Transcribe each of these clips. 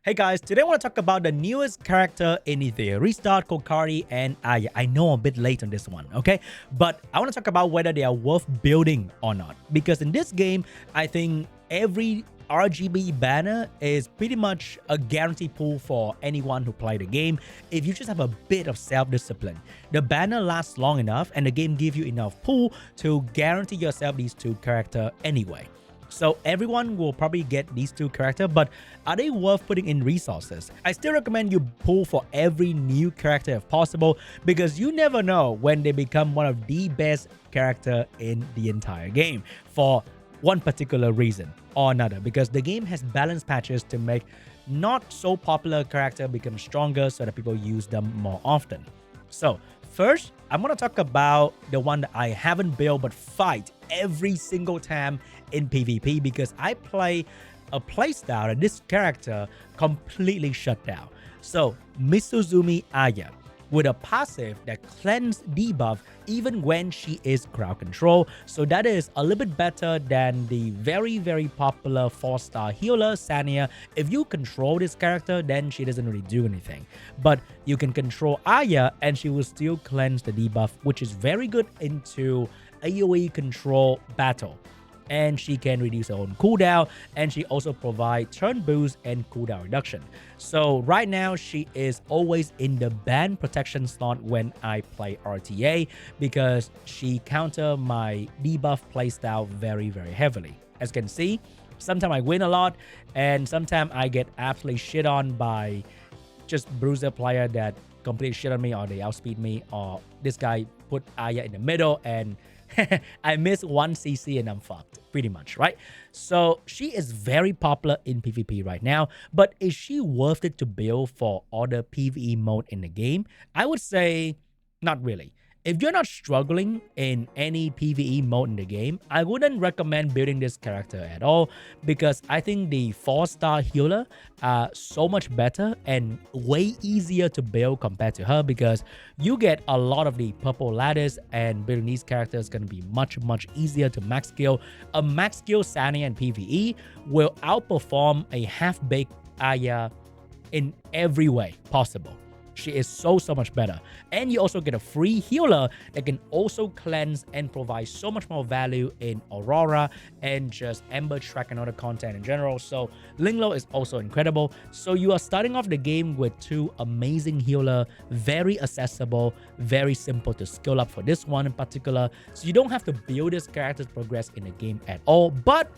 Hey guys, today I want to talk about the newest character in the Restart, Kokari and Aya. I know I'm a bit late on this one, okay? But I want to talk about whether they are worth building or not. Because in this game, I think every RGB banner is pretty much a guarantee pool for anyone who play the game if you just have a bit of self-discipline. The banner lasts long enough and the game gives you enough pool to guarantee yourself these two characters anyway. So everyone will probably get these two characters, but are they worth putting in resources? I still recommend you pull for every new character if possible, because you never know when they become one of the best character in the entire game for one particular reason or another, because the game has balance patches to make not so popular character become stronger so that people use them more often. So first, I'm going to talk about the one that I haven't built but fight every single time in PvP, because I play a playstyle that this character completely shut down. So Mizuzumi Aya, with a passive that cleanse debuff even when she is crowd control. So that is a little bit better than the very popular 4-star healer Sania. If you control this character, then she doesn't really do anything. But you can control Aya and she will still cleanse the debuff, which is very good into AoE control battle. And she can reduce her own cooldown, and she also provides turn boost and cooldown reduction. So right now she is always in the ban protection slot when I play RTA, because she counter my debuff playstyle very heavily. As you can see, sometimes I win a lot and sometimes I get absolutely shit on by just bruiser player that completely shit on me, or they outspeed me, or this guy put Aya in the middle and I miss 1 CC and I'm fucked, pretty much, right? So she is very popular in PvP right now, but is she worth it to build for other PvE mode in the game? I would say not really. If you're not struggling in any PvE mode in the game, I wouldn't recommend building this character at all, because I think the 4-star healer are so much better and way easier to build compared to her, because you get a lot of the purple ladders, and building these characters is going to be much easier to max skill. A max skill Sania in PvE will outperform a half-baked Aya in every way possible. She is so much better. And you also get a free healer that can also cleanse and provide so much more value in Aurora and just Ember Track and other content in general. So Linglo is also incredible. So you are starting off the game with two amazing healer, very accessible, very simple to skill up for this one in particular. So you don't have to build this character to progress in the game at all. But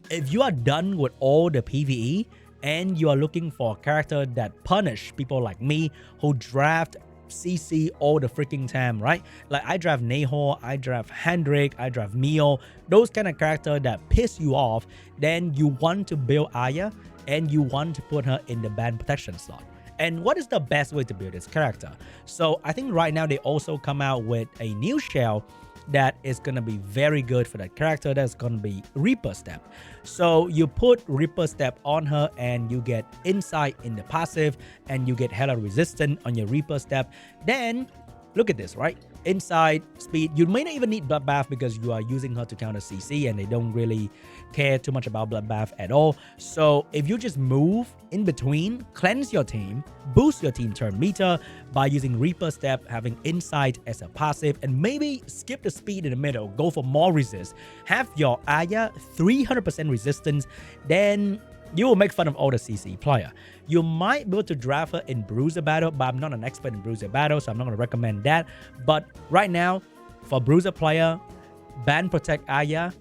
if you are done with all the PvE, and you are looking for a character that punish people like me who draft CC all the freaking time, right? Like I draft Nahor, I draft Hendrik, I draft Mio, those kind of characters that piss you off, then you want to build Aya and you want to put her in the ban protection slot. And what is the best way to build this character? So I think right now they also come out with a new shell that is going to be very good for that character. That's going to be Reaper Step. So you put Reaper Step on her and you get insight in the passive and you get hella resistant on your Reaper Step. Then look at this, right? Inside speed, you may not even need Bloodbath because you are using her to counter CC and they don't really care too much about Bloodbath at all. So if you just move in between, cleanse your team, boost your team turn meter by using Reaper Step, having Insight as a passive, and maybe skip the speed in the middle, go for more resist, have your Aya 300% resistance, then you will make fun of all the CC player. You might be able to draft her in Bruiser Battle, but I'm not an expert in Bruiser Battle, so I'm not going to recommend that. But right now, for Bruiser player, ban protect Aya,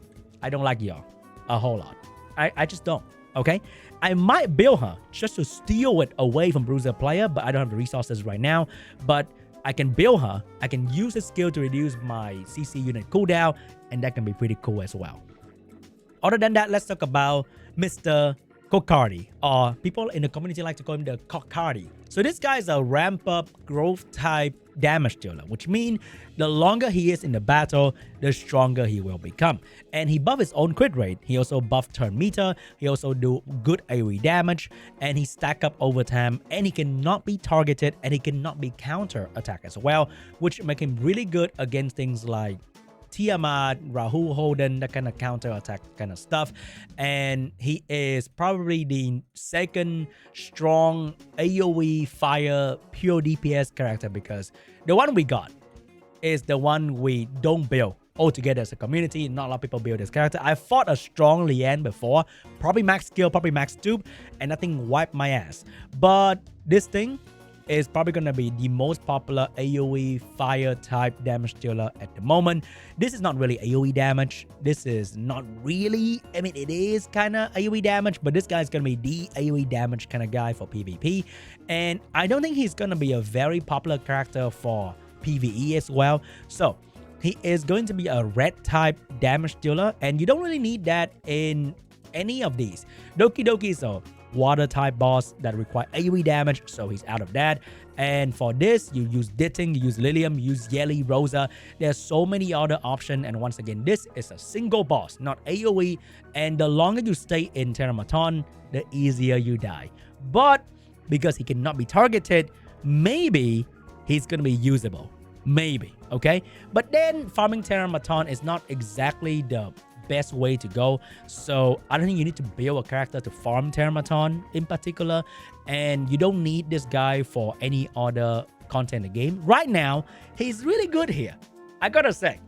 I don't like y'all a whole lot. I just don't, okay? I might build her just to steal it away from Bruiser player, but I don't have the resources right now. But I can build her, I can use the skill to reduce my CC unit cooldown, and that can be pretty cool as well. Other than that, let's talk about Mr. Kokari, or people in the community like to call him the Kokari. So this guy is a ramp up growth type damage dealer, which means the longer he is in the battle, the stronger he will become. And he buffs his own crit rate. He also buffs turn meter. He also do good AoE damage, and he stack up over time, and he cannot be targeted and he cannot be counter attack as well, which make him really good against things like Tiamat, Rahul Holden, that kind of counter attack kind of stuff. And he is probably the second strong AoE fire pure DPS character, because the one we got is the one we don't build altogether as a community. Not a lot of people build this character. I fought a strong Lian before, probably max skill, probably max dupe, and nothing wiped my ass. But this thing is probably going to be the most popular AoE fire type damage dealer at the moment. This is not really AoE damage. This is not really, I mean, it is kind of AoE damage, but this guy is going to be the AoE damage kind of guy for PvP. And I don't think he's going to be a very popular character for PvE as well. So he is going to be a red type damage dealer, and you don't really need that in any of these. Doki Doki is a water type boss that require AoE damage, so he's out of that. And for this, you use Ditting, you use Lilium, you use Yeli, Rosa. There's so many other options, and once again, this is a single boss, not AoE, and the longer you stay in Terramaton, the easier you die. But because he cannot be targeted, maybe he's gonna be usable. Maybe, okay? But then farming Terramaton is not exactly the best way to go. So I don't think you need to build a character to farm Terramaton in particular. And you don't need this guy for any other content in the game. Right now, he's really good here. I gotta say,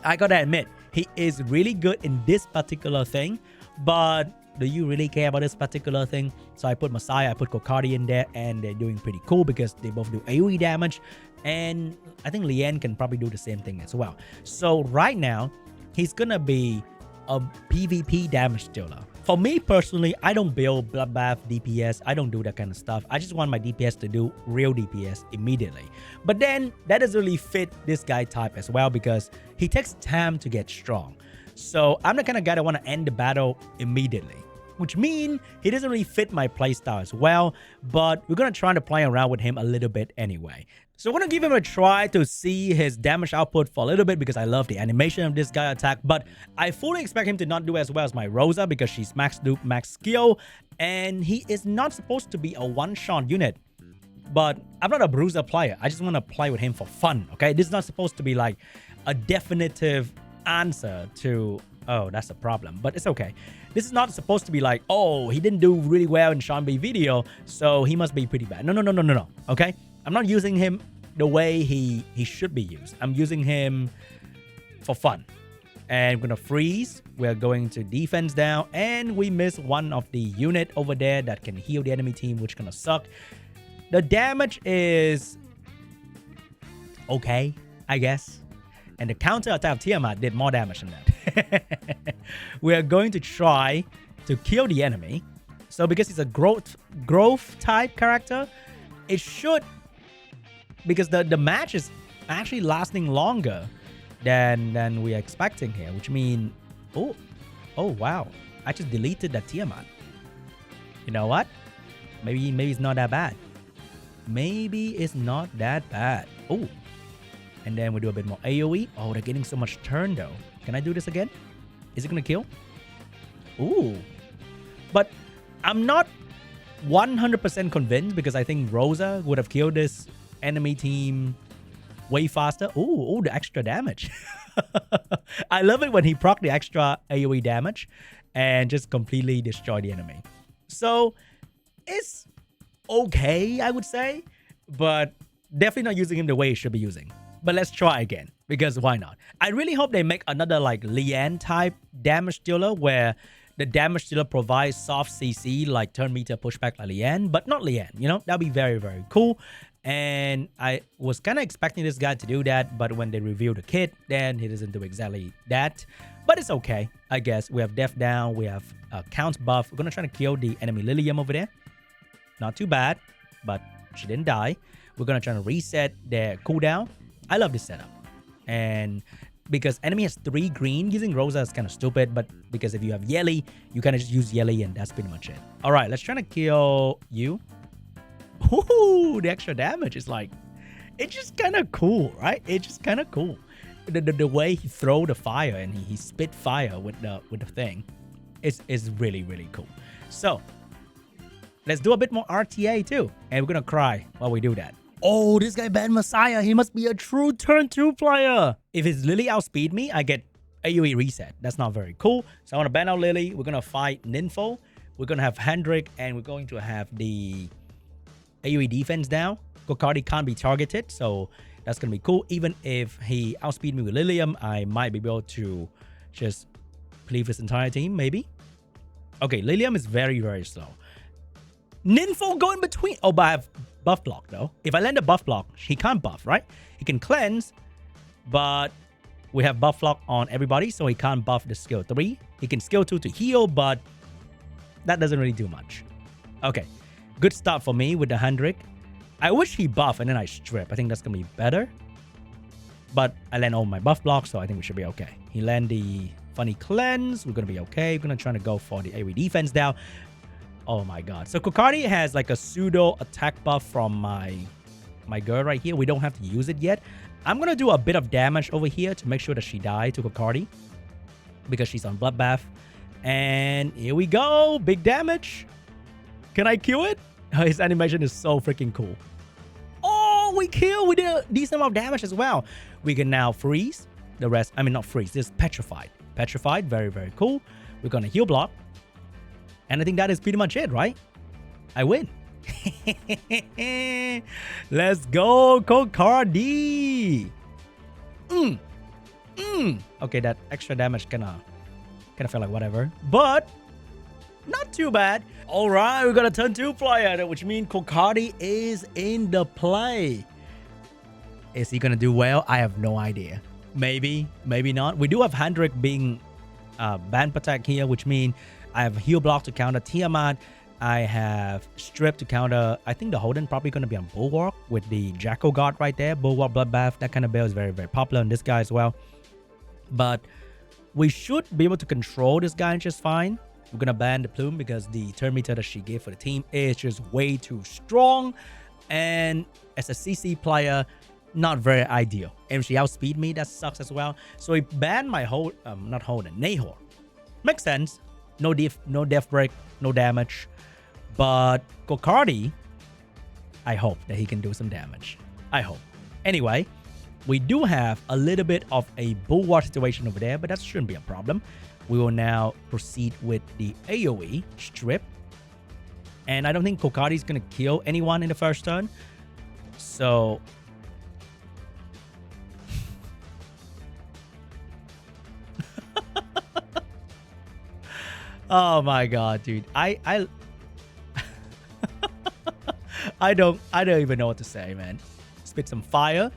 I gotta admit, he is really good in this particular thing. But do you really care about this particular thing? So I put Messiah, I put Kokari in there, and they're doing pretty cool because they both do AoE damage. And I think Lian can probably do the same thing as well. So right now, he's gonna be a PvP damage dealer. For me personally, I don't build Bloodbath DPS. I don't do that kind of stuff. I just want my DPS to do real DPS immediately. But then that doesn't really fit this guy type as well, because he takes time to get strong. So I'm the kind of guy that want to end the battle immediately, which means he doesn't really fit my playstyle as well. But we're gonna try to play around with him a little bit anyway. So we're gonna give him a try to see his damage output for a little bit, because I love the animation of this guy attack. But I fully expect him to not do as well as my Rosa, because she's max dupe, max skill, and he is not supposed to be a one-shot unit. But I'm not a bruiser player. I just want to play with him for fun, okay? This is not supposed to be like a definitive answer to, oh, that's a problem, but it's okay. This is not supposed to be like, oh, he didn't do really well in Sean B video, so he must be pretty bad. No, okay? I'm not using him the way he should be used. I'm using him for fun. And we're gonna freeze. We're going to defense down, and we miss one of the unit over there that can heal the enemy team, which gonna suck. The damage is okay, I guess. And the counter attack of Tiamat did more damage than that. We are going to try to kill the enemy. So because it's a growth type character, it should, because the match is actually lasting longer than we are expecting here, which means, oh wow, I just deleted that Tiamat. You know what? Maybe it's not that bad. Maybe it's not that bad. Oh. And then we do a bit more AoE. Oh, they're getting so much turn though. Can I do this again? Is it gonna kill? Ooh. But I'm not 100% convinced, because I think Rosa would have killed this enemy team way faster. Ooh, the extra damage. I love it when he proc the extra AoE damage and just completely destroy the enemy. So it's okay, I would say, but definitely not using him the way he should be using. But let's try again, because why not? I really hope they make another like Lian type damage dealer, where the damage dealer provides soft CC like turn meter pushback like Lian, but not Lian, you know? That'd be very, very cool. And I was kind of expecting this guy to do that, but when they revealed the kit, then he doesn't do exactly that. But it's okay, I guess. We have Death down, we have Count buff. We're gonna try to kill the enemy Lilium over there. Not too bad, but she didn't die. We're gonna try to reset their cooldown. I love this setup. And because enemy has 3 green, using Rosa is kind of stupid, but because if you have Yeli, you kind of just use Yeli, and that's pretty much it. All right, let's try to kill you. Ooh, the extra damage is like, it's just kind of cool, right? It's just kind of cool. The way he throw the fire and he spit fire with the thing is really, really cool. So let's do a bit more RTA too, and we're gonna cry while we do that. Oh, this guy banned Messiah. He must be a true turn 2 player. If his Lily outspeed me, I get AoE reset. That's not very cool. So I want to ban out Lily. We're going to fight Ninfo. We're going to have Hendrik, and we're going to have the AoE defense down. Kokardi can't be targeted, so that's going to be cool. Even if he outspeed me with Lilium, I might be able to just cleave his entire team, maybe. Okay, Lilium is very, very slow. Ninfo go in between. Oh, but I have buff block, though. If I land a buff block, he can't buff, right? He can cleanse, but we have buff block on everybody, so he can't buff the skill 3. He can skill 2 to heal, but that doesn't really do much. Okay, good start for me with the Hendrik. I wish he buff and then I strip. I think that's going to be better. But I land all my buff blocks, so I think we should be okay. He land the funny cleanse. We're going to be okay. We're going to try to go for the AoE defense now. Oh my god. So Kokardi has like a pseudo attack buff from my girl right here. We don't have to use it yet. I'm going to do a bit of damage over here to make sure that she dies to Kokardi, because she's on Bloodbath. And here we go. Big damage. Can I kill it? His animation is so freaking cool. Oh, we kill. We did a decent amount of damage as well. We can now freeze the rest. I mean, not freeze. This is petrified. Petrified. Very, very cool. We're going to heal block. And I think that is pretty much it, right? I win. Let's go, Kokardi. Okay, that extra damage kind of felt like whatever. But not too bad. All right, we got a turn 2 player, which means Kokardi is in the play. Is he going to do well? I have no idea. Maybe, maybe not. We do have Hendrik being ban protect here, which means I have heal block to counter Tiamat. I have strip to counter. I think the Holden probably going to be on Bulwark with the Jackal Guard right there. Bulwark, Bloodbath, that kind of build is very, very popular in this guy as well. But we should be able to control this guy just fine. We're going to ban the Plume because the turn meter that she gave for the team is just way too strong. And as a CC player, not very ideal. And if she outspeed me, that sucks as well. So we banned my not Holden, Nahor. Makes sense. No death break, no damage. But Kokardi, I hope that he can do some damage. I hope. Anyway, we do have a little bit of a Bulwark situation over there, but that shouldn't be a problem. We will now proceed with the AoE strip. And I don't think Kokardi is going to kill anyone in the first turn. So oh my god, dude. I don't even know what to say, man. Spit some fire.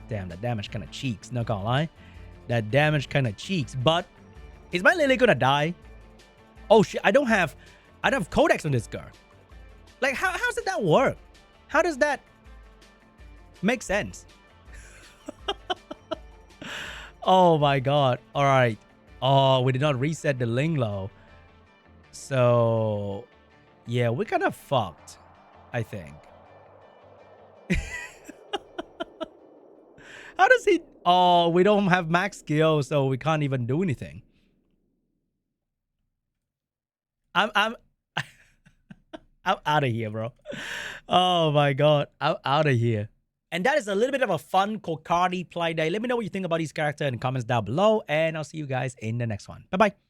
Damn, that damage kind of cheeks, not gonna lie. That damage kind of cheeks. But is my Lily gonna die? Oh shit, I don't have Codex on this girl. Like, how does that work? How does that make sense? Oh my god. Alright. Oh, we did not reset the Linglo. So yeah, we're kind of fucked, I think. How does he... Oh, we don't have max skill, so we can't even do anything. I'm I'm out of here, bro. Oh my god, I'm out of here. And that is a little bit of a fun Kokardi play day. Let me know what you think about these characters in the comments down below, and I'll see you guys in the next one. Bye bye.